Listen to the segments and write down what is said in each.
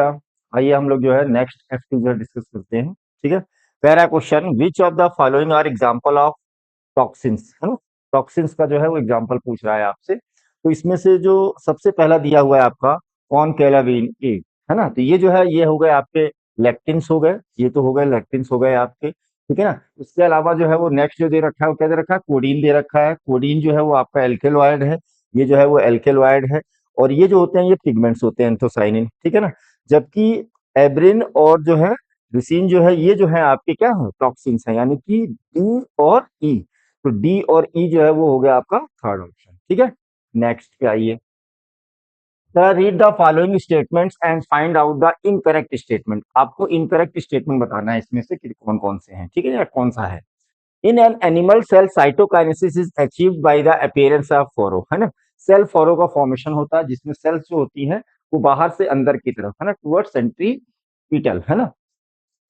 बेटा, आइए हम लोग जो है नेक्स्ट एक्सक्लूजर डिस्कस करते हैं। ठीक है, पहला question, which of the following are example of toxins, है ना। टॉक्सिन्स का जो है वो एग्जांपल पूछ रहा है आपसे। तो इसमें से जो सबसे पहला दिया हुआ है आपका कॉनकेलाविन ए, है ना। तो ये जो है ये हो गए आपके लेक्टिन्स हो गए, ये तो हो गए लेक्टिन्स हो गए आपके, ठीक है ना। इसके अलावा जो है वो नेक्स्ट जो दे रखा है वो क्या दे रखा है, कोडीन दे रखा है। कोडीन जो है वो आपका एल्केलॉइड है, ये जो है वो एल्केलॉइड है। और ये जो होते हैं ये पिगमेंट्स होते हैं, एंथोसाइनिन, ठीक है ना। जबकि एब्रिन और जो है रिसिन जो है ये जो है आपके क्या है, टॉक्सिन्स है, यानी कि डी और ई। तो डी और ई जो है वो हो गया आपका थर्ड ऑप्शन, ठीक है। नेक्स्ट पे आइए, read the following statements and find out the incorrect statement. आपको इनकरेक्ट स्टेटमेंट बताना है इसमें से कि कौन कौन से हैं, ठीक है, या कौन सा है। In an animal cell cytokinesis is achieved by the appearance of furrow, है ना। सेल फोरो का फॉर्मेशन होता है जिसमें सेल्स जो होती है वो बाहर से अंदर की तरफ, है ना, टुवर्ड सेंट्रीपिटल, है ना,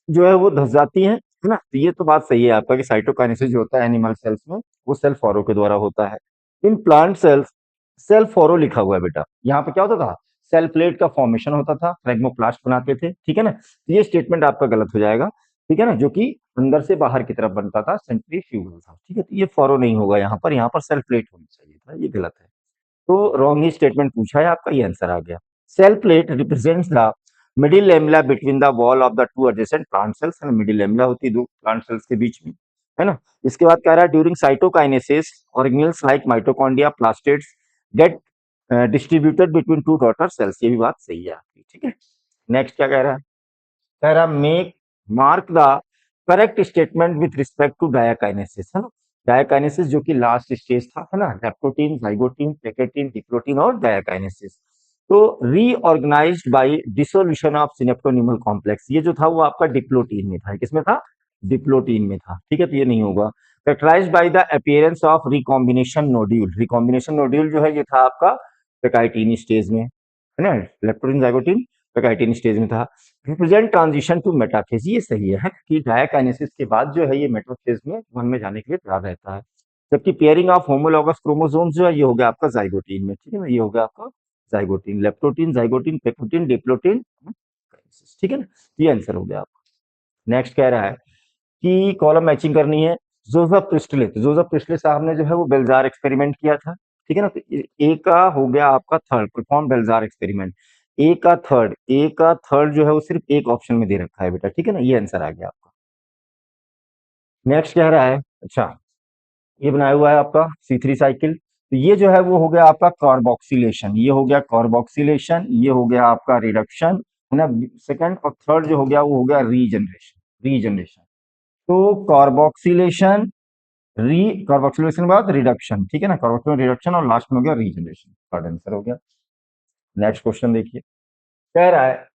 जो है वो धस जाती है ना। तो ये तो बात सही है आपका कि साइटोकाइनेसिस जो होता है एनिमल सेल्स में वो सेल फोरो के द्वारा होता है। इन प्लांट सेल्स सेल फोरो लिखा हुआ है बेटा, यहाँ पे क्या होता था, सेल प्लेट का फॉर्मेशन होता था, फ्रेगमोप्लास्ट बनाते थे, ठीक है ना। तो ये स्टेटमेंट आपका गलत हो जाएगा, ठीक है ना, जो कि अंदर से बाहर की तरफ बनता था, सेंट्रीफ्यूगल था, ठीक है। तो ये फोरो नहीं होगा, यहाँ पर सेल प्लेट होनी चाहिए था, ये गलत है। तो रॉन्ग ही स्टेटमेंट पूछा है आपका, ये आंसर आ गया। Cell plate represents the middle lamella between the wall of the two adjacent plant cells, है ना। मिडिल लेमिला होती है दो प्लांट सेल्स के बीच में, है ना। इसके बाद कह रहा है during cytokinesis organelles like mitochondria plastids get distributed between two daughter cells, ये भी बात सही है आपकी, ठीक है। नेक्स्ट क्या कह रहा है, कह रहा make mark the correct statement with respect to diakinesis, है ना। डायाकाइनेसिस जो कि लास्ट स्टेज था, है ना, लेप्टोटीन, जाइगोटीन, पेकेटीन, डिप्लोटीन और डायाकाइनेसिस। तो reorganised by dissolution of synaptonemal complex, ये जो था वो आपका डिप्लोटीन में था, किसमें था, डिप्लोटीन में था, ठीक है। तो ये नहीं होगा। Characterised by the appearance of recombination nodule, recombination nodule जो है ये था आपका पेकाइटिन स्टेज में, है ना। लेप्टोटीन जाइगोटीन पेकाइटिन स्टेज में था। रिप्रेजेंट ट्रांजिशन टू मेटाफेज, ये सही है कि डायकाइनेसिस के बाद जो है ये मेटाफेज में वन में जाने के लिए तैयार रहता है। जबकि पेयरिंग ऑफ होमोलॉगस क्रोमोसोम्स जो है ये हो गया आपका जाइगोटीन में, ठीक है ना, ये हो गया आपका जाइगोटीन, लेप्टोटीन, जाइगोटीन, पेक्टोटीन, डिप्लोटीन, ठीक है ना। ये आंसर हो गया आपका। नेक्स्ट कह रहा है कि कॉलम मैचिंग करनी है। जोसेफ प्रिस्टले, तो जोसेफ प्रिस्टले साहब ने जो है वो बेल्जार एक्सपेरिमेंट किया था, ठीक है ना। तो ए का हो गया आपका थर्ड, परफॉर्म बेल्जार एक्सपेरिमेंट। ए का थर्ड जो है वो सिर्फ एक ऑप्शन में दे रखा है बेटा, ठीक है ना, ये आंसर आ गया आपका। नेक्स्ट कह रहा है, अच्छा, ये बनाया हुआ है आपका C3 साइकिल। तो ये जो है वो हो गया आपका कार्बोक्सिलेशन, ये हो गया कार्बोक्सिलेशन, ये हो गया आपका रिडक्शन, है ना। सेकंड और थर्ड जो हो गया वो हो गया रीजनरेशन, रीजनरेशन। तो कार्बोक्सिलेशन, री कार्बोक्सिलेशन के बाद रिडक्शन, ठीक है ना, कार्बोक्सिलेशन रिडक्शन और लास्ट में हो गया रीजनरेशन, थर्ड आंसर हो गया। नेक्स्ट क्वेश्चन देखिए, कह रहा है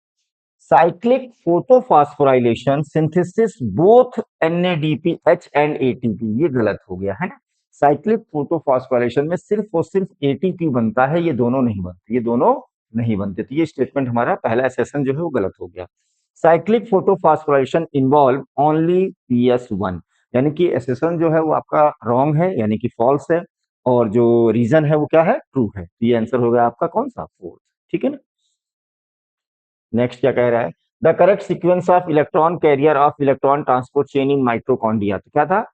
cyclic photophosphorylation synthesis both NADPH and ATP, ये गलत हो गया है ना। साइक्लिक फोटोफॉस्फोराइलेशन में सिर्फ और सिर्फ ATP बनता है, ये दोनों नहीं बनते, ये दोनों नहीं बनते। तो ये स्टेटमेंट हमारा पहला सेशन जो है वो गलत हो गया। Cyclic photophosphorylation involve only PS1, यानी कि एसेसन जो है वो आपका रॉन्ग है, यानी कि फॉल्स है। और जो रीजन है वो क्या है, ट्रू है। तो ये आंसर हो गया आपका कौन सा, फोर्थ, ठीक है ना। नेक्स्ट क्या कह रहा है, the correct sequence of electron carrier of electron transport chain in mitochondria, तो क्या था,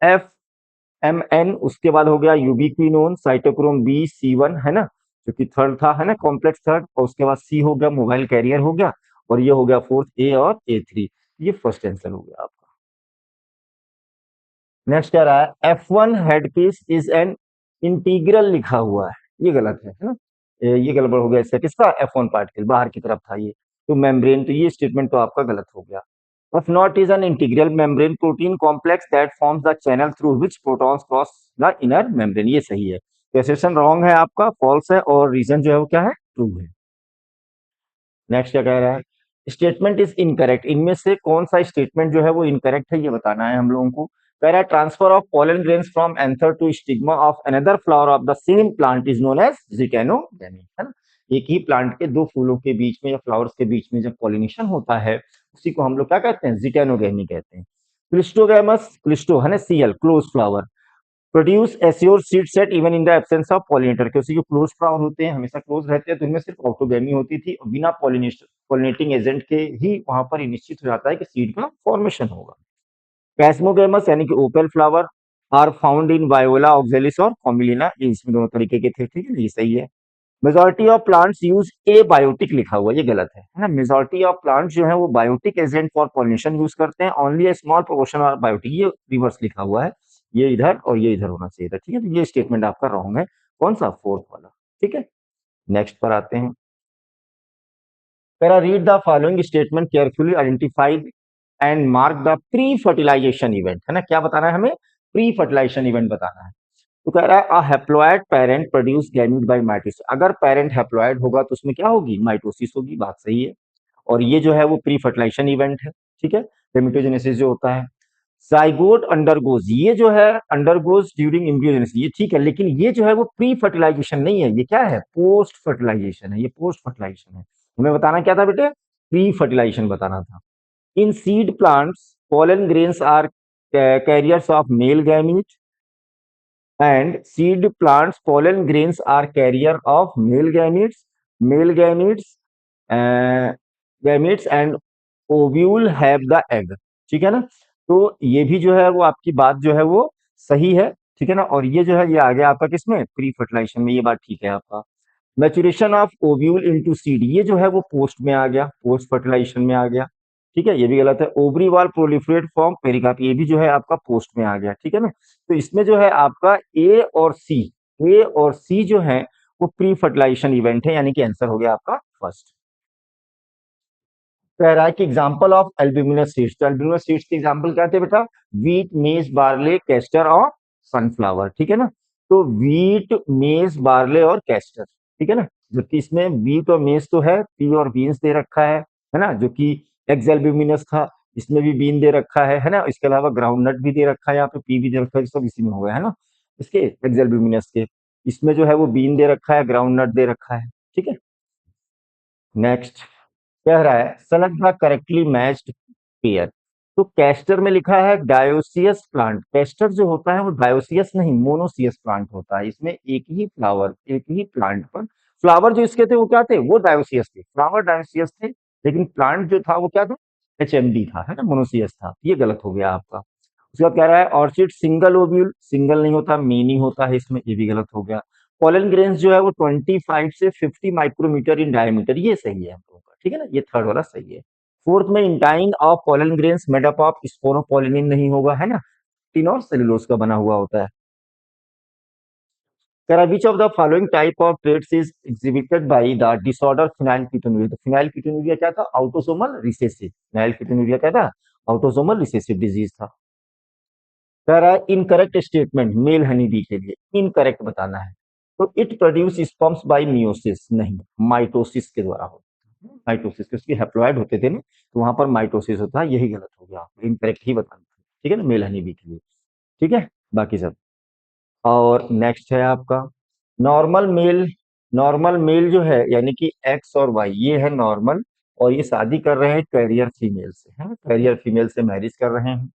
FMN, उसके बाद हो गया यूबिक्विनोन, साइटोक्रोम B C1, है ना, जो कि थर्ड था, है ना, कॉम्प्लेक्स थर्ड। और उसके बाद C हो गया, मोबाइल कैरियर हो गया। और ये हो गया फोर्थ, A और A3, ये फर्स्ट आंसर हो गया आपका। नेक्स्ट कह रहा है F1 headpiece is an integral, लिखा हुआ है, ये गलत है ना। ये गड़बड़ हो गया, इससे किसका, F1 पार्टिकल बाहर की तरफ था ये, तो मेम्ब्रेन, तो ये स्टेटमेंट तो आपका गलत हो गया। F not is an integral membrane protein complex that forms the channel through which protons cross the inner membrane, ये सही है। तो एसेशन रॉन्ग है आपका, फॉल्स है, और रीजन जो है वो क्या है, ट्रू है। नेक्स्ट क्या कह रहा है, स्टेटमेंट इज इनकरेक्ट, इनमें से कौन सा स्टेटमेंट जो है वो इनकरेक्ट है, ये बताना है हम लोगों को। कह रहा है transfer of pollen grains from anther to stigma of another flower of the same plant is known as geitonogamy, है ना। एक ही प्लांट के दो फूलों के बीच में या फ्लावर्स के बीच में जब पॉलिनेशन होता है उसी को हम लोग क्या कहते हैं, जिटेनोगेमी कहते हैं। क्लिस्टोगेमस, क्लिस्टो है ना, Cl, close flower. Produce assure seed set even in the absence of pollinator, क्योंकि जो क्लोज फ्लावर होते हैं हमेशा क्लोज रहते हैं, तो उनमें सिर्फ ऑटोगेमी होती थी और बिना पॉलिनेटिंग एजेंट के ही वहां पर निश्चित हो जाता है कि सीड का फॉर्मेशन होगा। कैस्मोगेमस यानी कि open flower are found in Viola Oxalis और कॉमिलिना, ये इसमें दोनों तरीके के थे, ठीक है, ये सही है। Majority of plants use abiotic लिखा हुआ, ये गलत है ना। मेजोरिटी ऑफ प्लांट्स जो है वो biotic agent for pollination use करते हैं, only a small proportion are biotic, ये रिवर्स लिखा हुआ है, ये इधर और ये इधर होना चाहिए था, ठीक है, तो ये स्टेटमेंट आपका रॉन्ग है, कौन सा, फोर्थ वाला, ठीक है। नेक्स्ट पर आते हैं। Read the following statement carefully identified and mark the pre fertilisation event, है ना, क्या बताना है हमें, प्री फर्टिलाइजेशन इवेंट बताना है। तो कह रहा है a haploid parent produce gamete by mitosis, अगर पेरेंट हैप्लॉइड होगा तो उसमें क्या होगी, माइटोसिस होगी, बात सही है। और ये जो है वो प्री फर्टिलाइजेशन इवेंट है, ठीक है, गेमेटोजेनेसिस जो होता है। जाइगोट अंडरगोज, ये जो है अंडरगोज ड्यूरिंग एम्ब्रियोजेनेसिस, ये ठीक है, लेकिन ये जो है वो प्री फर्टिलाइजेशन नहीं है, ये क्या है, पोस्ट फर्टिलाइजेशन है, ये पोस्ट फर्टिलाइजेशन है। हमें बताना क्या था बेटे, प्री फर्टिलाइजेशन बताना था। In seed plants pollen grains are carriers of male gamete and seed plants pollen grains are carrier of male gametes uh, gametes and ovule have the egg, ठीक है ना। तो ये भी जो है वो आपकी बात जो है वो सही है, ठीक है ना, और ये जो है ये आ गया आपका किसमें, प्री फर्टिलाइजेशन में, ये बात ठीक है आपका। Maturation of ovule into seed, ये जो है वो पोस्ट में आ गया, पोस्ट फर्टिलाइजेशन में आ गया, ठीक है, ये भी गलत है। Ovary wall proliferate form pericarp, ये भी जो है आपका पोस्ट में आ गया, ठीक है ना। तो इसमें जो है आपका ए और सी जो है वो प्री फर्टिलाइजेशन इवेंट है, यानी कि आंसर हो गया आपका फर्स्ट। कह रहा है कि एग्जांपल ऑफ एल्ब्यूमिनस सीड्स, तो एल्ब्यूमिनस सीड्स के एग्जांपल क्या थे बेटा, वीट, मेज, बार्ले, कैस्टर और सनफ्लावर, ठीक है ना। तो वीट, मेज, बार्ले और कैस्टर, ठीक है ना, जबकि इसमें वीट और मेज तो है, पी और बीन्स दे रखा है ना, जो कि एक्स एल्ब्यूमिनस था, इसमें भी बीन दे रखा है ना, इसके अलावा ग्राउंड नट भी दे रखा है, यहाँ पे पी भी दे रखा है, सब इसी में हो गया है ना, इसके एक्स एल्ब्यूमिनस के, इसमें जो है वो बीन दे रखा है, ग्राउंड नट दे रखा है, ठीक है। नेक्स्ट कह रहा है select the correctly matched pair, तो कैस्टर में लिखा है डायोसियस प्लांट, कैस्टर जो होता है वो डायोसियस नहीं मोनोसियस प्लांट होता है, इसमें एक ही फ्लावर, एक ही प्लांट पर फ्लावर जो इसके थे वो क्या थे, वो डायोसियस थे, फ्लावर डायोसियस थे, लेकिन प्लांट जो था वो क्या था, एचएमडी था, है ना, मोनोसियस था, ये गलत हो गया आपका। उसके बाद कह रहा है ऑर्चिड सिंगल ओव्यूल, सिंगल नहीं होता, मेनी होता है इसमें, ये भी गलत हो गया। पोलन ग्रेन्स जो है वो 25 से 50 माइक्रोमीटर इन डायमीटर, ये सही है हम लोगों का, ठीक है ना, ये थर्ड वाला सही है। फोर्थ में intine of pollen grains made up of sporopollenin नहीं होगा, है ना, टिन और सेलुलोज का बना हुआ होता है। कह रहा है which of the following type of traits is exhibited by the disorder phenylketonuria, तो फिनाइलकीटोनुरिया क्या था, ऑटोसोमल रिसेसिव, फिनाइलकीटोनुरिया क्या था, ऑटोसोमल रिसेसिव डिजीज था। कह रहा है incorrect statement male honey bee के लिए इनकरेक्ट बताना है, तो it produce sperms by meiosis, नहीं, माइटोसिस के द्वारा होता है, माइटोसिस के, उसके हैप्लॉइड होते थे ना, तो वहां पर माइटोसिस होता है, यही गलत हो गया, आपको इनकरेक्ट ही बताना है, ठीक है ना, मेल हनी बी के लिए, ठीक है, बाकी सब। और नेक्स्ट है आपका नॉर्मल मेल, नॉर्मल मेल जो है यानी कि एक्स और वाई, ये है नॉर्मल, और ये शादी कर रहे हैं कैरियर फीमेल से, है, कैरियर फीमेल से मैरिज कर रहे हैं।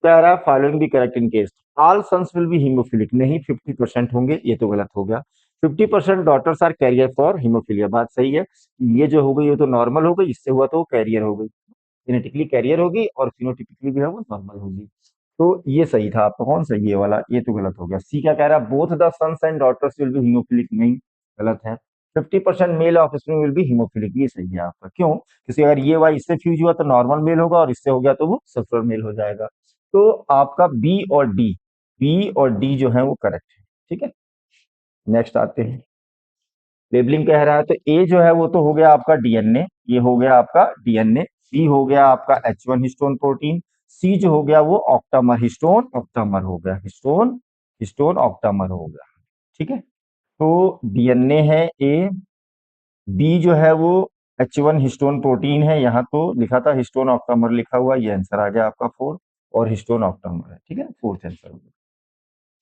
कह रहा है following the correct in case, all sons will be haemophilic, नहीं 50% होंगे, ये तो गलत हो गया। 50% daughters are carrier for haemophilia, बात सही है, ये जो हो गई ये तो नॉर्मल हो गई, इससे हुआ तो वो कैरियर हो गई, जेनेटिकली कैरियर होगी और फिनोटिपिकली जो है वो नॉर्मल होगी, तो ये सही था आपका, कौन सा, ये वाला, ये तो गलत हो गया। सी क्या कह रहा है, both the sons and daughters will be haemophilic, नहीं, गलत है। 50% male offspring will be haemophilic, ये सही है आपका, क्यों, क्योंकि अगर ये वाई इससे फ्यूज हुआ तो नॉर्मल मेल होगा, और इससे हो गया तो वो सल्फर मेल हो जाएगा। तो आपका बी और डी जो है वो करेक्ट है, ठीक है। नेक्स्ट आते हैं, लेबलिंग कह रहा है, तो ए जो है वो तो हो गया आपका डीएनए, ये हो गया आपका डीएनए, बी हो गया आपका H1 हिस्टोन प्रोटीन, सी जो हो गया वो ऑक्टामर, हिस्टोन ऑक्टामर हो गया, हिस्टोन हिस्टोन ऑक्टामर हो गया, ठीक है। तो डीएनए है ए, बी जो है वो H1 हिस्टोन प्रोटीन है, यहाँ तो लिखा था हिस्टोन ऑक्टामर लिखा हुआ, ये आंसर आ गया आपका फोर्थ, और हिस्टोन ऑक्टामर है, ठीक है, फोर्थ आंसर हो गया।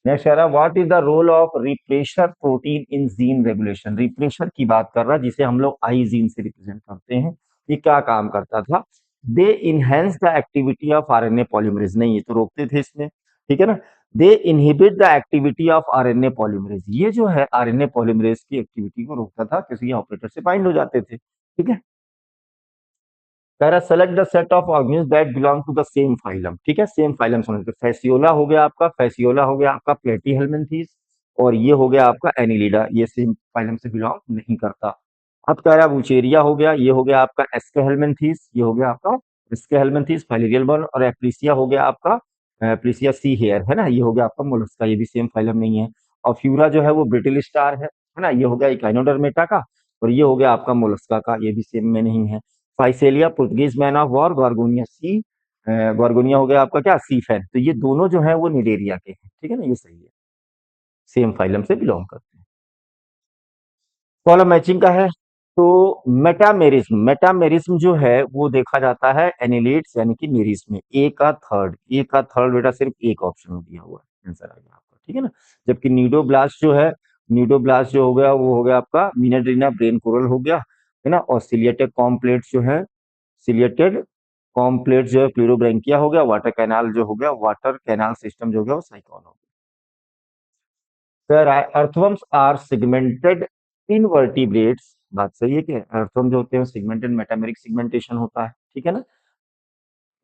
नेक्स्ट कह रहा है what is the role of repressor protein in gene regulation, repressor की बात कर रहा है, जिसे हम लोग आई जीन से रिप्रेजेंट करते हैं, ये क्या काम करता था, they enhance the activity of RNA polymerase, नहीं ये तो रोकते थे इसमें, ठीक है ना। They inhibit the activity of RNA polymerase, ये जो है आरएनए पॉलीमरेज की एक्टिविटी को रोकता था, किसी ऑपरेटर से बाइंड हो जाते थे। ठीक है। कह रहा select the set of organism that belong to the same phylum. ठीक है, सेम फाइलम समझ लो, फैसियोला हो गया आपका, फैसियोला हो गया आपका प्लेटीहेल्मिन्थीस, और ये हो गया आपका एनिलिडा, ये सेम फाइलम से बिलोंग नहीं करता। अब कह रहा बुचेरिया हो गया, ये हो गया आपका एस्केहेल्मिन्थीस, ये हो गया आपका एस्केहेल्मिन्थीस फाइलेरियल बर्न, और एप्लीसिया हो गया आपका एप्लीसिया सी हेयर, है ना, ये हो गया आपका मोलस्का, ये भी सेम फाइलम नहीं है। और फ्यूरा जो है वो ब्रिटिल स्टार है ना, ये हो गया इकाइनोडर्मेटा का, और ये हो गया आपका मोलस्का का, ये भी सेम में नहीं है। Physalia Portuguese man of war, Gorgonia sea, Gorgonia हो गया आपका क्या सी फैन, तो ये दोनों जो है वो निडेरिया के हैं। ठीक है ना, ये सही है, सेम फाइलम से बिलोंग करते हैं। कॉलम मैचिंग का है, तो मेटामेरिज्म, मेटामेरिज्म जो है वो देखा जाता है एनिलेट्स यानी कि मेरिस में, ए का थर्ड बेटा सिर्फ एक ऑप्शन में दिया हुआ है, आंसर आ गया आपका। ठीक है ना। जबकि न्यूडोब्लास्ट जो है, न्यूडोब्लास्ट जो हो गया वो हो गया आपका मीनाड्रीना ब्रेन कोरल हो गया, है ना, और सिलिएटेड कॉम्प्लेट्स जो है, सिलिएटेड कॉम्प्लेट्स जो है प्लूरोब्रैंकिया हो गया, वाटर कैनाल जो हो गया, वाटर कैनाल सिस्टम जो हो गया वो साइकॉन हो गया। अर्थवर्म्स आर सेगमेंटेड इनवर्टिब्रेट्स, बात सही है कि अर्थवर्म जो होते हैं सेगमेंटेड, मेटामेरिक सेगमेंटेशन होता है। ठीक है ना।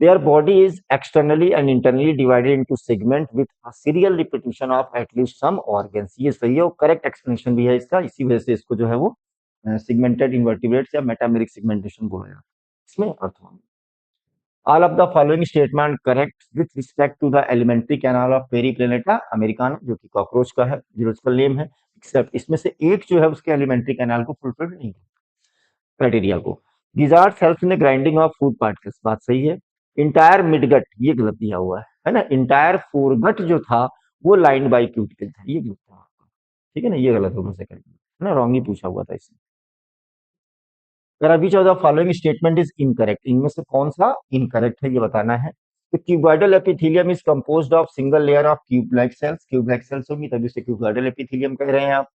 Their body is externally and internally divided into segment with a serial repetition of at least some organs। ये सही है और करेक्ट एक्सप्लेनेशन भी है इसका, इसी वजह से इसको जो है वो सेगमेंटेड इन्वर्टिब्रेट्स या मेटामेरिक सेगमेंटेशन बोला जाता है इसमें earthworm. All of the following statement correct with respect to the elementary canal of Periplaneta americana, जो कि कॉकरोच का है, जूलॉजिकल नेम है, एक्सेप्ट इसमें से एक जो है उसके एलिमेंट्री कैनाल को फुलफिल नहीं क्राइटेरिया को। Gizzard help in grinding of food particles, बात सही है। इंटायर मिडगट, ये गलत दिया हुआ है ना, इंटायर फोरगट जो था वो लाइन बाई क्यूटिकल था, ये गलत था आपका। ठीक है ना, ये गलत होगा सेकंड है ना, रॉन्ग ही पूछा हुआ था इसमें। अगर अभी चौदह फॉलोइंग स्टेटमेंट इज इनकरेक्ट, इनमें से कौन सा इनकरेक्ट है ये बताना है। तो cuboidal epithelium is composed of single layer of cube like cells, cube like cells होंगी तभी उसे क्यूबॉइडल एपिथेलियम कह रहे हैं आप।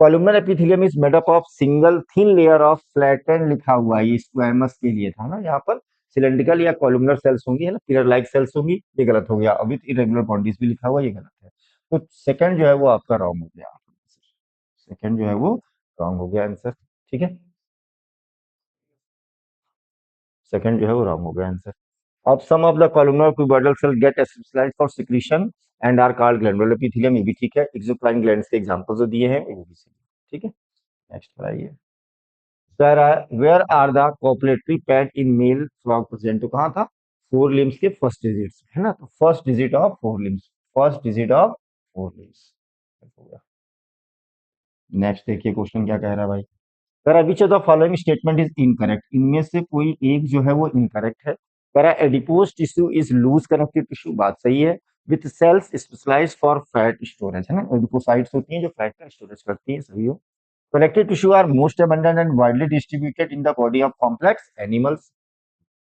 Columnar epithelium is made up of single thin layer of flatten, लिखा हुआ है, ये स्क्वैमस के लिए था ना, यहाँ पर सिलेंड्रिकल या कॉलमनर सेल्स होंगी, है ना, पिलर लाइक सेल्स होंगी, ये गलत हो गया। अभी इरेगुलर बॉन्डीज भी लिखा हुआ, ये गलत है। तो सेकंड जो है वो आपका रॉन्ग हो गया, सेकंड जो है वो रॉन्ग हो गया आंसर। ठीक है, सेकंड जो है वो रॉन्ग हो गया आंसर। अब some of the columnar cuboidal cell get specialised for secretion and are called glandular epithelium, ये भी ठीक है। एक्सोक्राइन ग्लैंड्स के एग्जांपल जो दिए हैं वो भी सही है। ठीक है, नेक्स्ट कराइए। Where are the copulatory pad in male frog present, तो कहाँ था, फोर लिम्स के फर्स्ट डिजिट है ना, तो first digit of fore limbs, first digit of fore limbs. Next देखिए क्वेश्चन क्या कह रहा है भाई। कह which of the following statement is incorrect, इनमें से कोई एक जो है वो इनकरेक्ट है। कह रहा adipose tissue is loose connective tissue, बात सही है। With cells specialised for fat storage, है ना, एडिपोसाइट्स होती हैं जो फैट का स्टोरेज करती है, सही हो। Connective tissue are most abundant and widely distributed in the body of complex animals.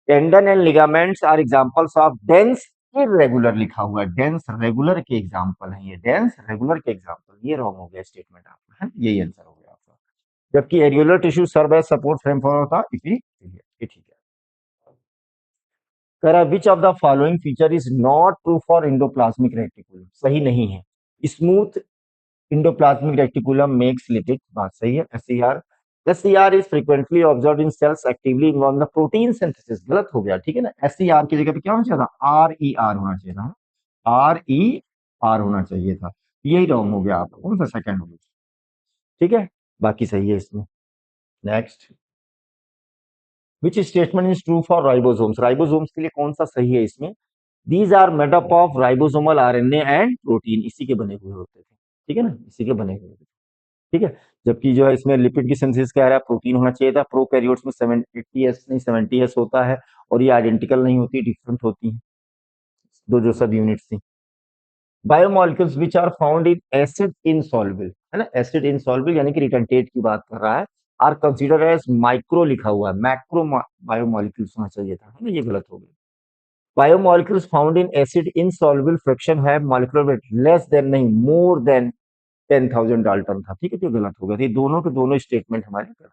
Tendon and ligaments are examples of dense irregular, लिखा हुआ है, dense regular के एग्जाम्पल है, ये dense regular के एग्जाम्पल, ये रॉन्ग हो गया स्टेटमेंट आपका, है यही आंसर हो गया आपका। जबकि areolar tissue serve as support frame for था इपीथेलियम, ये ठीक है। कह रहा which of the following feature is not true for endoplasmic reticulum, सही नहीं है। Smooth endoplasmic reticulum makes lipid, बात सही है। SER, SER is frequently observed in cells actively involve the protein synthesis, गलत हो गया। ठीक है ना, एसईआर की जगह पे क्या होना चाहिए था, आर ई आर होना चाहिए था, आर ई आर होना चाहिए था, यही रॉन्ग हो गया आपका, कौन सा सेकंड हो गया। ठीक है, बाकी सही है इसमें। Next, which statement is true for ribosomes, ribosomes के लिए कौन सा सही है इसमें। These are made up of ribosomal RNA and protein, इसी के बने हुए होते थे। ठीक है ना, इसी के बने हुए होते थे। ठीक है, जबकि जो है इसमें लिपिड की सिंथेसिस कह रहा है प्रोटीन होना चाहिए था। प्रोकैरियोट्स में 70s नहीं 70s होता है, और ये आइडेंटिकल नहीं होती, डिफरेंट होती है, दो जो सब यूनिट्स थी। Biomolecules which are found in acid insoluble, है ना, एसिड इनसॉल्युबल यानी कि रिटेंटेट की बात कर रहा है, आर कंसीडर एज माइक्रो, लिखा हुआ है मैक्रो बायोमोलिक्यूल्स होना चाहिए था, है ना, ये गलत हो गया। Biomolecules found in acid insoluble fraction है मॉलिक्यूलर वेट लेस देन नहीं मोर देन 10,000 डाल्टन था। ठीक है, तो गलत हो गया, ये दोनों के दोनों स्टेटमेंट हमारे गलत।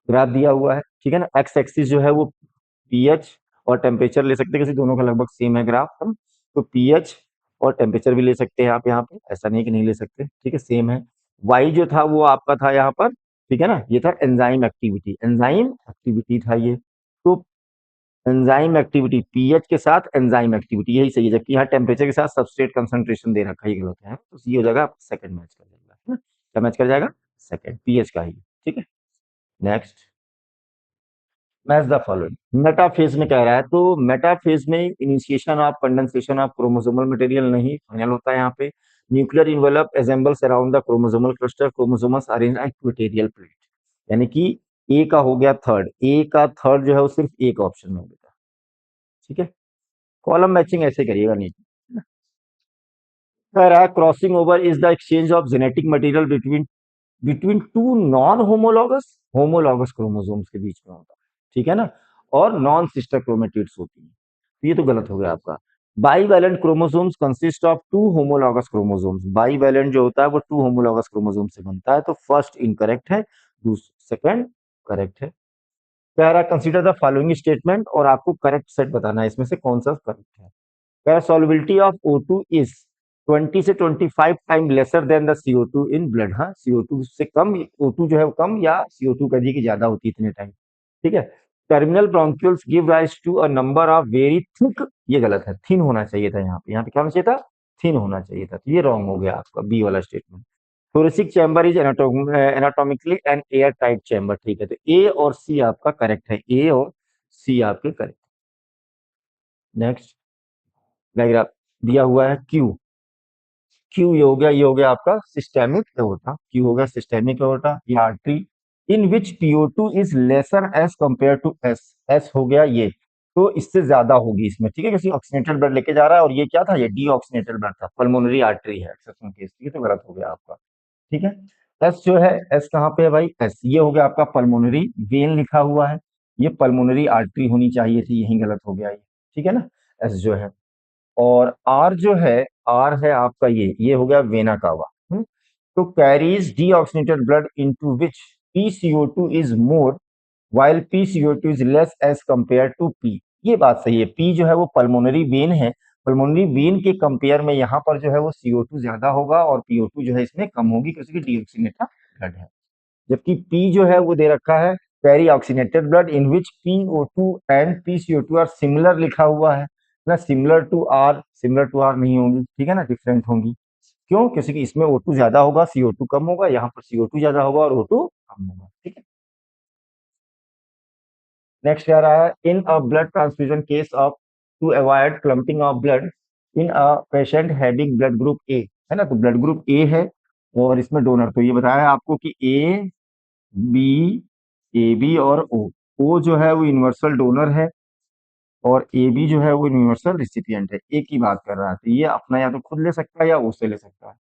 ग्राफ दिया हुआ है, ठीक है ना, एक्स एक्सिस जो है वो पीएच और टेम्परेचर ले सकते हैं, किसी दोनों का लगभग सेम है ग्राफ हम, तो पीएच और टेम्परेचर भी ले सकते हैं आप यहाँ पे, ऐसा नहीं कि नहीं ले सकते, ठीक है, सेम है। वाई जो था वो आपका था यहाँ पर, ठीक है ना, ये था एंजाइम एक्टिविटी, एंजाइम एक्टिविटी था ये, तो एंजाइम एक्टिविटी पीएच के साथ एंजाइम एक्टिविटी यही सही है, जबकि यहाँ टेम्परेचर के साथ सबस्ट्रेट कंसंट्रेशन दे रखा है, ये गलत है, तो ये हो जाएगा सेकंड मैच कर जाएगा, है ना, क्या मैच कर जाएगा, सेकंड पीएच का ही, ठीक है। Next, match the following, metaphase में कह रहा है, तो मेटाफेज में initiation of condensation of chromosomal material नहीं फाइनल होता है यहाँ पे, nuclear envelope assembles around the chromosomal cluster, chromosomes are in equatorial plate, यानी कि ए का हो गया थर्ड, ए का थर्ड जो है वो सिर्फ एक ऑप्शन में होगा, ठीक है, कॉलम मैचिंग ऐसे करिएगा नहीं। कह रहा है crossing over is the exchange of genetic material between two non homologous, homologous chromosomes के बीच में होता है, ठीक है ना, और नॉन सिस्टर क्रोमेटिड्स होती है, तो ये तो गलत हो गया आपका। Bivalent chromosomes consist of two homologous chromosomes, bivalent जो होता है वो टू होमोलॉगस क्रोमोसोम से बनता है, तो फर्स्ट इनकरेक्ट है, सेकंड करेक्ट है। कह रहा है कंसीडर द फॉलोइंग स्टेटमेंट, और आपको करेक्ट सेट बताना है इसमें से कौन सा करेक्ट है। कह रहा सॉल्युबिलिटी ऑफ O2 इज 20 से 25 time lesser than the CO2 in blood, हाँ CO2 से कम, O2 जो है वो कम, या CO2 कह दिए कि ज्यादा होती है इतने टाइम, ठीक है। Terminal bronchioles give rise to a number of very thick, ये गलत है, थिन होना चाहिए था यहाँ पे क्या होना चाहिए था, थिन होना चाहिए था, तो ये रॉन्ग हो गया आपका बी वाला statement. Thoracic chamber is anatomically and air tight chamber, ठीक है, तो ए और सी आपका करेक्ट है, ए और सी आपके करेक्ट। नेक्स्ट डायग्राफ दिया हुआ है क्यू, क्यू ये हो गया, ये हो गया आपका सिस्टेमिक एओर्टा, क्यू हो गया सिस्टेमिक एओर्टा, ये artery in which PO2 is lesser as compare to S, S हो गया ये, तो इससे ज्यादा होगी इसमें, ठीक है, किसी ऑक्सीनेटेड ब्लड लेके जा रहा है, और ये क्या था, ये डी ऑक्सीनेटेड ब्लड था, पल्मोनरी आर्टरी है एक्सेप्शन केस, ये तो गलत हो गया आपका, ठीक है। एस जो है, एस कहाँ पे है भाई, एस ये हो गया आपका पल्मोनरी वेन लिखा हुआ है, ये पल्मोनरी आर्टरी होनी चाहिए थी, यही गलत हो गया ये, ठीक है ना, एस जो है। और आर जो है, आर है आपका ये हो गया वेना कावा, तो carries deoxygenated blood into which PCO2 is more while PCO2 is less as compared to P, ये बात सही है, P जो है वो पल्मोनरी वेन है, पल्मोनरी वेन के कंपेयर में यहाँ पर जो है वो CO2 ज्यादा होगा, और PO2 जो है इसमें कम होगी, क्योंकि डीऑक्सीनेटेड ब्लड है, जबकि P जो है वो दे रखा है पेरी oxygenated blood in which PO2 and PCO2 are similar लिखा हुआ है ना, सिमिलर टू आर नहीं होंगी, ठीक है ना, डिफरेंट होंगी, क्यों, क्योंकि इसमें O2 ज्यादा होगा CO2 कम होगा, यहाँ पर CO2 ज्यादा होगा और O2 कम होगा, ठीक है। नेक्स्ट क्या रहा है, in a blood transfusion case of to avoid clumping of blood in a patient having blood group A, है ना, तो ब्लड ग्रुप ए है, और इसमें डोनर, तो ये बताया आपको कि बी ए बी और ओ जो है वो यूनिवर्सल डोनर है, और ए बी जो है वो यूनिवर्सल रिसिपिएंट है, एक ही बात कर रहा है, तो ये अपना या तो खुद ले सकता है या उससे ले सकता है।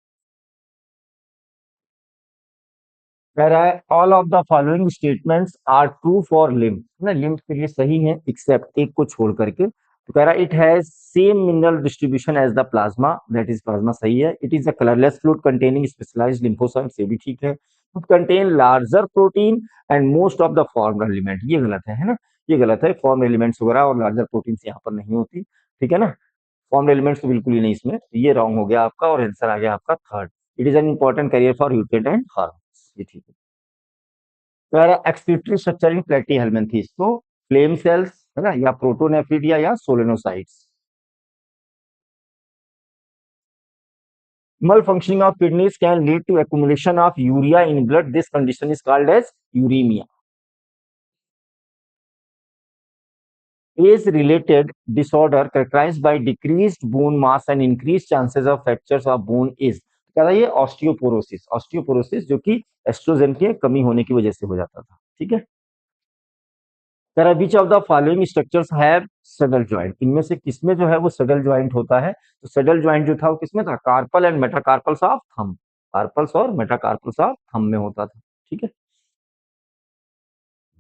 कह रहा है all of the following statements are true for lymph, ना लिम्फ के लिए सही है एक्सेप्ट एक को छोड़ करके, तो कह रहा है it has same mineral distribution as the plasma, that is plasma सही है, it is a colourless fluid containing specialised lymphocytes, ये भी ठीक है, it contain larger protein and most of the form element, ये गलत है ना, ये गलत है, फॉर्म एलिमेंट्स वगैरह और लार्जर प्रोटीन यहाँ पर नहीं होती, ठीक है ना, फॉर्म एलिमेंट्स तो बिल्कुल ही नहीं इसमें, ये रॉन्ग हो गया आपका, और आंसर आ गया आपका third, it is an important carrier for urate and hormones, ये ठीक है। एक्सक्रीटरी स्ट्रक्चर इन प्लेटीहेल्मिन्थेस, तो फ्लेम सेल्स है ना, या प्रोटोनेफ्रिडिया या solenocytes. Malfunctioning of kidneys can lead to accumulation of urea in blood. This condition is called as uremia. Age-related disorder characterized by decreased bone mass and increased chances of fractures of bone is, कह रहा है ये osteoporosis, osteoporosis जो कि oestrogen के कमी होने की वजह से हो जाता था, ठीक है। कह रहा है which of the following structures have सडल joint, इनमें से किसमें जो है वो सडल ज्वाइंट होता है, तो सडल ज्वाइंट जो था वो किसमें था, carpal and metacarpals of thumb, carpals और मेटाकार्पल्स ऑफ थंब में होता था, ठीक है।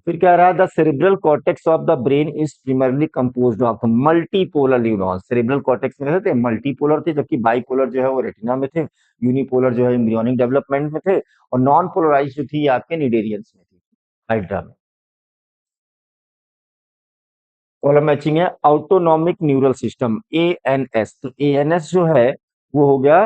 फिर क्या रहा, the cerebral cortex of the brain is primarily composed of multipolar neurons, cerebral cortex में थे मल्टीपोलर थे, जबकि बाइपोलर जो है वो रेटिना में थे, यूनिपोलर जो है एम्ब्रियोनिक डेवलपमेंट में थे, और नॉन पोलराइज जो थी आपके निडेरियंस में थी, हाइड्रा में। कॉलम मैचिंग है। ऑटोनॉमिक न्यूरल सिस्टम, एएनएस, तो एएनएस जो है वो हो गया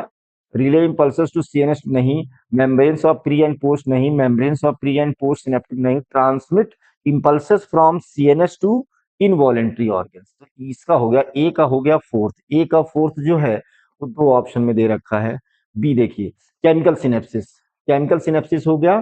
रिले इम्पल्सेस टू सीएनएस नहीं, membranes of pre and post नहीं, membranes of pre and post synaptic नहीं, transmit impulses from CNS to involuntary organs. तो इसका हो गया, ए का हो गया फोर्थ, ए का फोर्थ जो है वो दो ऑप्शन में दे रखा है। बी देखिए, केमिकल सिनेप्सिस, केमिकल सिनेप्सिस हो गया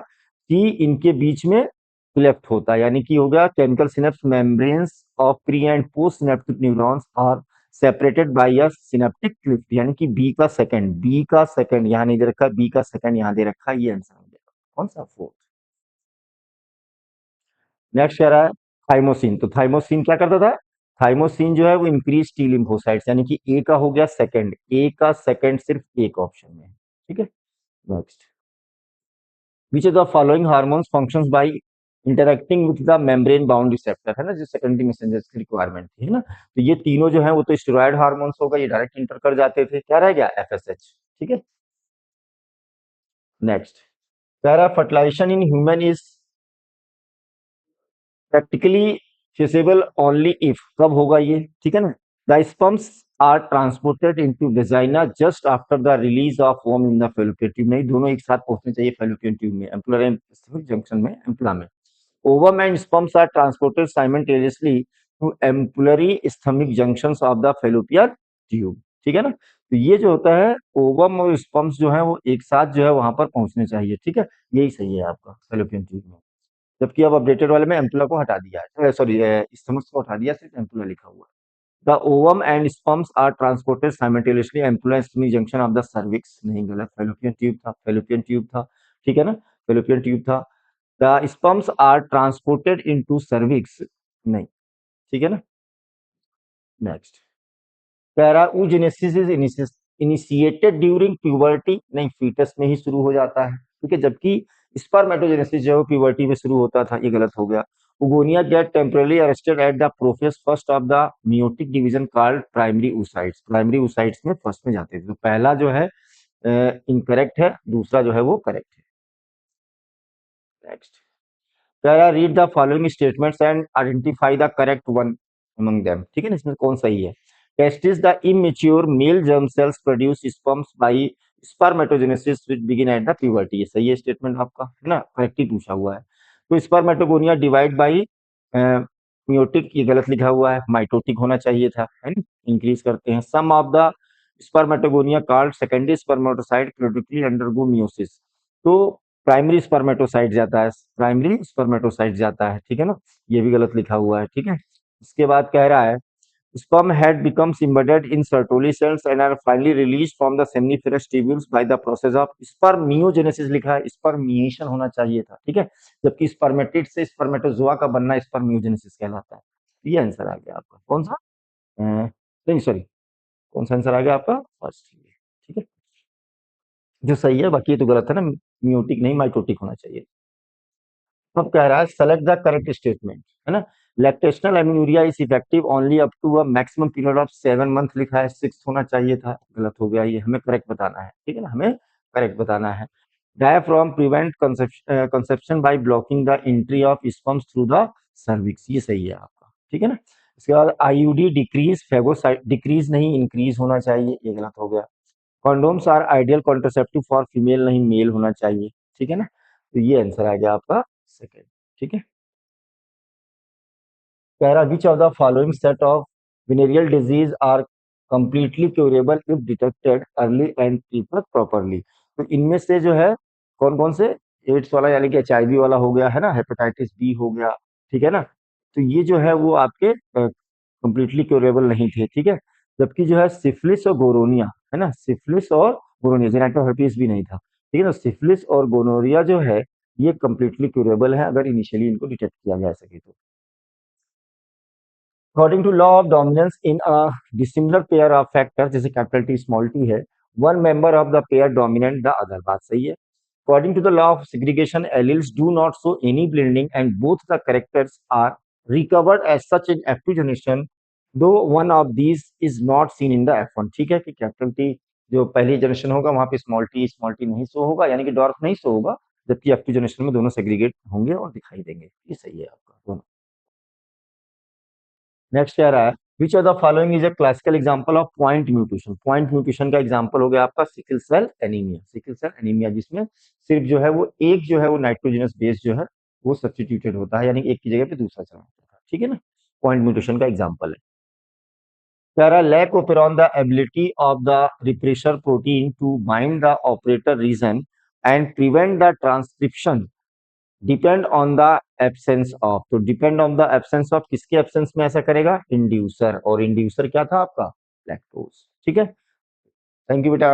कि इनके बीच में लेफ्ट होता है, यानी कि हो गया chemical synapse membranes of pre and post synaptic neurons are separated by a synaptic cleft, यानी कि बी का सेकंड यहां नहीं दे रखा, बी का सेकंड यहां दे रखा, ये आंसर हो गया कौन सा, फोर्थ। नेक्स्ट कह रहा है थाइमोसिन, तो थाइमोसिन क्या करता था, थाइमोसिन जो है वो इंक्रीज टी लिम्फोसाइट्स, यानी कि ए का हो गया सेकंड, ए का सेकंड सिर्फ एक ऑप्शन में है, ठीक है। Next, which of the following hormones functions by interacting with the membrane bound receptor, है ना, जो सेकेंडरी मैसेंजर्स की रिक्वायरमेंट थी, है ना, तो ये तीनों जो है वो तो स्टेरॉयड हार्मोन्स होगा, ये डायरेक्ट इंटर कर जाते थे, क्या रह गया एफएसएच, ठीक है। Next, para fertilisation in human is practically feasible only if, कब होगा ये, ठीक है ना, the sperms are transported into vagina just after the release of ovum in the fallopian tube, नहीं दोनों एक साथ पहुंचने चाहिए फेलोपियन ट्यूब में, एम्पुलर एंड स्टमक जंक्शन में, एम्पुला में। Ovum and sperms are transported simultaneously to ampullary stomach junctions of the fallopian tube, ठीक है ना, तो ये जो होता है ओवम और स्पर्म्स जो है वो एक साथ जो है वहां पर पहुंचने चाहिए, ठीक है, यही सही है आपका फेलोपियन ट्यूब में। जबकि अब अपडेटेड वाले में एम्पुला को हटा दिया है, सॉरी स्टमक को हटा दिया, सिर्फ एम्पुला लिखा हुआ है। The ovum and sperms are transported simultaneously ampulla isthmic junction of the cervix, नहीं गलत, फेलोपियन ट्यूब था, फेलोपियन ट्यूब था, ठीक है ना, फेलोपियन ट्यूब था। The sperms are transported into cervix, नहीं, ठीक है ना। Next, para oogenesis is initiated during puberty, नहीं फीटस में ही शुरू हो जाता है, ठीक है, जबकि स्पर्मेटोजेनेसिस जो है प्यूबर्टी में शुरू होता था, ये गलत हो गया। Oogonia get temporarily arrested at the prophase first of the meiotic division called primary oocytes, primary oocytes में फर्स्ट में जाते थे, तो पहला जो है इनकरेक्ट है, दूसरा जो है वो करेक्ट है। Next, Tara, read the following statements and identify the correct one among them, ठीक है ना, इसमें कौन सही है। Testis, the immature male germ cells produce sperms by spermatogenesis which begin at the puberty, ये सही है स्टेटमेंट आपका, है ना, करेक्ट ही पूछा हुआ है। तो स्पर्मेटोगोनिया डिवाइड बाई म्योटिक, ये गलत लिखा हुआ है, माइटोटिक होना चाहिए था, है ना, इंक्रीज करते हैं। Some of the spermatogonia called secondary spermatocyte critically undergo meiosis, तो प्राइमरी स्पर्मेटोसाइट जाता है, प्राइमरी स्पर्मेटोसाइट जाता है, ठीक है ना, ये भी गलत लिखा हुआ है, ठीक है। इसके बाद कह रहा है sperm head becomes embedded in Sertoli cells and are finally released from the seminiferous tubules by the process of spermiogenesis, लिखा है स्पर्मिएशन होना चाहिए था, ठीक है, जबकि स्पर्मेटिड से स्पर्मेटोजोआ का बनना स्पर्मियोजेनेसिस कहलाता है। ये आंसर आ गया आपका कौन सा, नहीं सॉरी, कौन सा आंसर आ गया आपका, फर्स्ट, ठीक है, जो सही है, बाकी ये तो गलत है ना, म्यूटिक नहीं माइटोटिक होना चाहिए। अब कह रहा है सेलेक्ट द करेक्ट स्टेटमेंट, है ना, lactational amenorrhoea is effective only up to a maximum period of 7 month, लिखा है 6 होना चाहिए था, गलत हो गया, ये हमें करेक्ट बताना है, ठीक है ना, हमें करेक्ट बताना है। Diaphragm prevent conception by blocking the entry of sperms through the cervix, ये सही है आपका, ठीक है ना। इसके बाद आईयूडी डिक्रीज फेगोसाइट, डिक्रीज नहीं इंक्रीज होना चाहिए, ये गलत हो गया। Condoms are ideal contraceptive for female, नहीं मेल होना चाहिए, ठीक है ना, तो ये आंसर आ गया आपका सेकेंड, ठीक है। कह रहा which of the following set of venereal disease are completely curable if detected early and treated properly, तो इनमें से जो है कौन कौन से, एड्स वाला यानी कि एचआईवी वाला हो गया, है ना, हेपेटाइटिस बी हो गया, ठीक है ना, तो ये जो है वो आपके कंप्लीटली क्योरेबल नहीं थे, ठीक है, जबकि जो है सिफिलिस और गोरोनिया, है ना, सिफिलिस और गोरोनिया, जेनेटो herpes भी नहीं था, ठीक है ना, सिफिलिस और गोनोरिया जो है ये कंप्लीटली क्यूरेबल है अगर इनिशियली इनको डिटेक्ट किया जा सके तो। According to law of dominance in a dissimilar pair of factor, जैसे कैपिटल टी स्मॉल टी है, one member of the pair dominant the other, बात सही है। According to the law of segregation alleles do not show any blending and both the characters are recovered as such in F2 generation though one of these is not seen in the F1, ठीक है, कि capital T जो पहली generation होगा वहां पे small T नहीं show होगा, यानी कि डॉर्फ नहीं शो होगा, जबकि F2 जनरेशन में दोनों सेग्रीगेट होंगे और दिखाई देंगे, ये सही है आपका दोनों। नेक्स्ट कह रहा है which of the following is a classical example of point mutation. Point mutation का एग्जांपल हो गया आपका sickle cell anaemia. Sickle cell anaemia जिसमें सिर्फ जो है वो एक जो है वो नाइट्रोजनस बेस जो है वो सब्स्टिट्यूटेड होता है, यानी एक की जगह पे दूसरा चला होता है, ठीक है ना। पॉइंट म्यूटेशन का एग्जांपल है। कह रहा है lac operon the ability of the repressor protein to bind the operator region and prevent the transcription depend on the absence of. तो depend on the absence of किसके एब्सेंस में ऐसा करेगा, इंड्यूसर। और इंड्यूसर क्या था आपका, लैक्टोज। ठीक है, थैंक यू बेटा।